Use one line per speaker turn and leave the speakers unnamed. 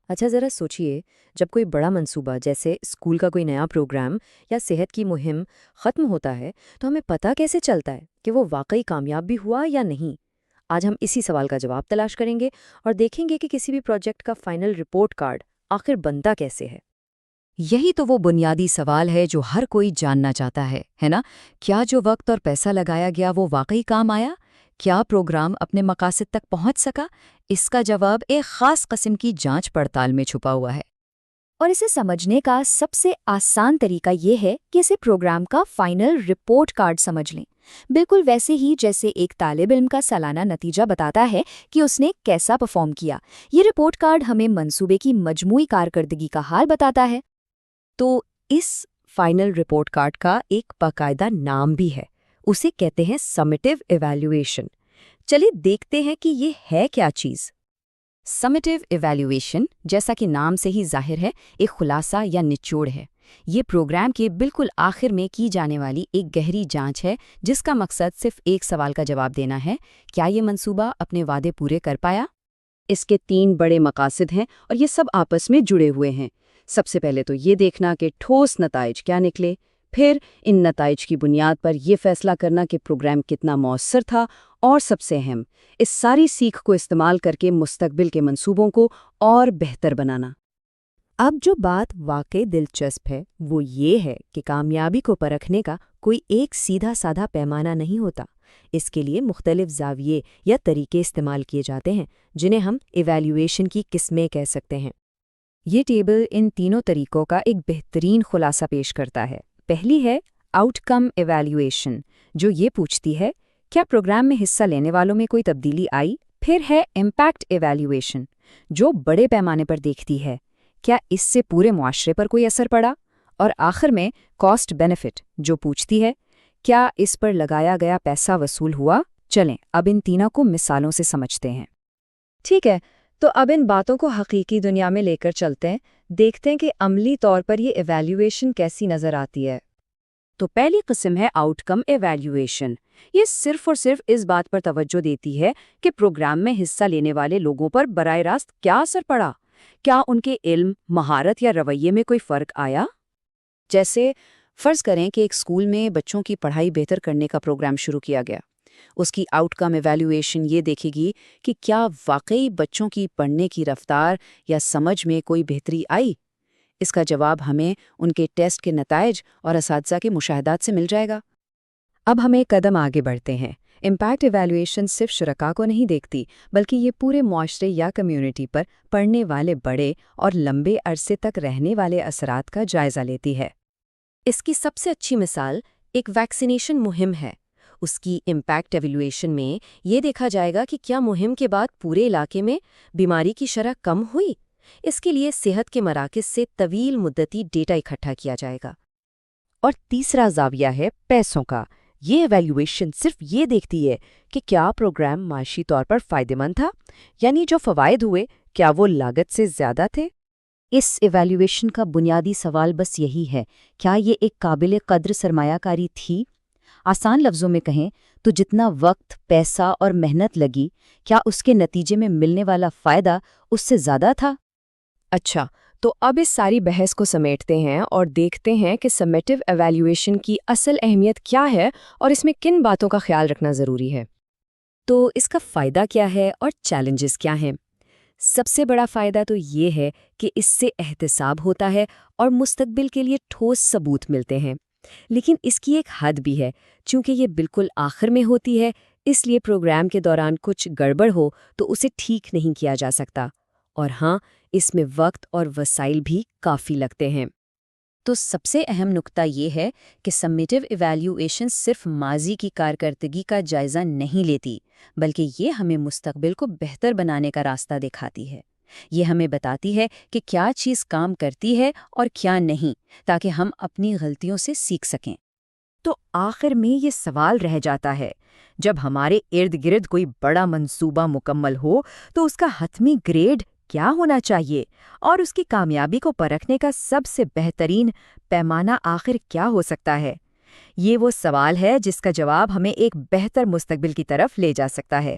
अच्छा ज़रा सोचिए, जब कोई बड़ा मंसूबा जैसे स्कूल का कोई नया प्रोग्राम या सेहत की मुहिम ख़त्म होता है, तो हमें पता कैसे चलता है कि वो वाकई कामयाब भी हुआ या नहीं? आज हम इसी सवाल का जवाब तलाश करेंगे और देखेंगे कि किसी भी प्रोजेक्ट का फाइनल रिपोर्ट कार्ड आखिर बनता कैसे है।
यही तो वो बुनियादी सवाल है जो हर कोई जानना चाहता है ना? क्या जो वक्त और पैसा लगाया गया वो वाकई काम आया? क्या प्रोग्राम अपने मकासद तक पहुंच सका? इसका जवाब एक खास किस्म की जांच पड़ताल में छुपा हुआ है।
और इसे समझने का सबसे आसान तरीका ये है कि इसे प्रोग्राम का फाइनल रिपोर्ट कार्ड समझ लें। बिल्कुल वैसे ही जैसे एक तालिब इल्म का सालाना नतीजा बताता है कि उसने कैसा परफॉर्म किया, ये रिपोर्ट कार्ड हमें मंसूबे की मजमूई कारकर्दगी का हाल बताता है।
तो इस फाइनल रिपोर्ट कार्ड का एक बाकायदा नाम भी है। उसे कहते हैं समेटिव इवैल्यूएशन। चलिए देखते हैं कि ये है क्या चीज़।
समेटिव इवैल्यूएशन, जैसा कि नाम से ही जाहिर है, एक खुलासा या निचोड़ है। ये प्रोग्राम के बिल्कुल आखिर में की जाने वाली एक गहरी जांच है जिसका मकसद सिर्फ एक सवाल का जवाब देना है: क्या ये मंसूबा अपने वादे पूरे कर पाया?
इसके 3 बड़े मकासद हैं और ये सब आपस में जुड़े हुए हैं। सबसे पहले तो ये देखना कि ठोस नताइज क्या निकले, फिर इन नताइज की बुनियाद पर यह फैसला करना कि प्रोग्राम कितना मौसर था, और सबसे अहम, इस सारी सीख को इस्तेमाल करके मुस्तकबिल के मंसूबों को और बेहतर बनाना। अब जो बात वाकई दिलचस्प है वो ये है कि कामयाबी को परखने का कोई एक सीधा साधा पैमाना नहीं होता। इसके लिए मुख्तलिफ ज़ाविये या तरीके इस्तेमाल किए जाते हैं जिन्हें हम इवैल्यूएशन की किस्में कह सकते हैं। ये टेबल इन तीनों तरीकों का एक बेहतरीन खुलासा पेश करता है। पहली है आउटकम इवैल्यूएशन, जो ये पूछती है क्या प्रोग्राम में हिस्सा लेने वालों में कोई तब्दीली आई। फिर है इम्पैक्ट इवैल्यूएशन, जो बड़े पैमाने पर देखती है क्या इससे पूरे मुआशरे पर कोई असर पड़ा। और आखिर में कॉस्ट बेनिफिट, जो पूछती है क्या इस पर लगाया गया पैसा वसूल हुआ। चलें अब इन तीनों को मिसालों से समझते हैं। ठीक है, तो अब इन बातों को हकीकी दुनिया में लेकर चलते हैं, देखते हैं कि अमली तौर पर ये इवैल्यूएशन कैसी नज़र आती है। तो पहली किस्म है आउटकम इवैल्यूएशन। ये सिर्फ और सिर्फ इस बात पर तवज्जो देती है कि प्रोग्राम में हिस्सा लेने वाले लोगों पर बराह रास्त क्या असर पड़ा। क्या उनके इल्म, महारत या रवैये में कोई फ़र्क आया। जैसे फ़र्ज़ करें कि एक स्कूल में बच्चों की पढ़ाई बेहतर करने का प्रोग्राम शुरू किया गया। उसकी आउटकम इवैल्यूएशन ये देखेगी कि क्या वाकई बच्चों की पढ़ने की रफ्तार या समझ में कोई बेहतरी आई। इसका जवाब हमें उनके टेस्ट के नताइज और असातिज़ा के मुशाहदात से मिल जाएगा। अब हम एक कदम आगे बढ़ते हैं। इम्पैक्ट इवैल्यूएशन सिर्फ शुरका को नहीं देखती, बल्कि ये पूरे मुआशरे या कम्युनिटी पर पड़ने वाले बड़े और लंबे अरसे तक रहने वाले असरात का जायज़ा लेती है। इसकी सबसे अच्छी मिसाल एक वैक्सीनेशन मुहिम है। उसकी इम्पैक्ट एवैल्यूएशन में ये देखा जाएगा कि क्या मुहिम के बाद पूरे इलाके में बीमारी की शरह कम हुई। इसके लिए सेहत के मराकज़ से तवील मुद्दती डेटा इकट्ठा किया जाएगा। और तीसरा ज़ाविया है पैसों का। ये एवैल्यूएशन सिर्फ ये देखती है कि क्या प्रोग्राम माशी तौर पर फ़ायदेमंद था, यानी जो फ़वाइद हुए क्या वो लागत से ज़्यादा थे। इस एवैल्यूएशन का बुनियादी सवाल बस यही है, क्या ये एक काबिल कद्र सरमायाकारी थी। आसान लफ्ज़ों में कहें तो जितना वक्त, पैसा और मेहनत लगी, क्या उसके नतीजे में मिलने वाला फ़ायदा उससे ज़्यादा था। अच्छा, तो अब इस सारी बहस को समेटते हैं और देखते हैं कि समेटिव एवैल्यूएशन की असल अहमियत क्या है और इसमें किन बातों का ख्याल रखना ज़रूरी है। तो इसका फ़ायदा क्या है और चैलेंजेस क्या हैं। सबसे बड़ा फ़ायदा तो ये है कि इससे एहतिसाब होता है और मुस्तकबिल के लिए ठोस सबूत मिलते हैं। लेकिन इसकी एक हद भी है, चूँकि ये बिल्कुल आखिर में होती है, इसलिए प्रोग्राम के दौरान कुछ गड़बड़ हो तो उसे ठीक नहीं किया जा सकता। और हाँ, इसमें वक्त और वसाइल भी काफ़ी लगते हैं। तो सबसे अहम नुक्ता ये है कि समेटिव इवैल्यूएशन सिर्फ माजी की कारकर्दगी का जायज़ा नहीं लेती, बल्कि ये हमें मुस्तकबिल को बेहतर बनाने का रास्ता दिखाती है। ये हमें बताती है कि क्या चीज़ काम करती है और क्या नहीं, ताकि हम अपनी गलतियों से सीख सकें। तो आखिर में ये सवाल रह जाता है, जब हमारे इर्द गिर्द कोई बड़ा मंसूबा मुकम्मल हो तो उसका हतमी ग्रेड क्या होना चाहिए, और उसकी कामयाबी को परखने का सबसे बेहतरीन पैमाना आखिर क्या हो सकता है। ये वो सवाल है जिसका जवाब हमें एक बेहतर मुस्तकबिल की तरफ ले जा सकता है।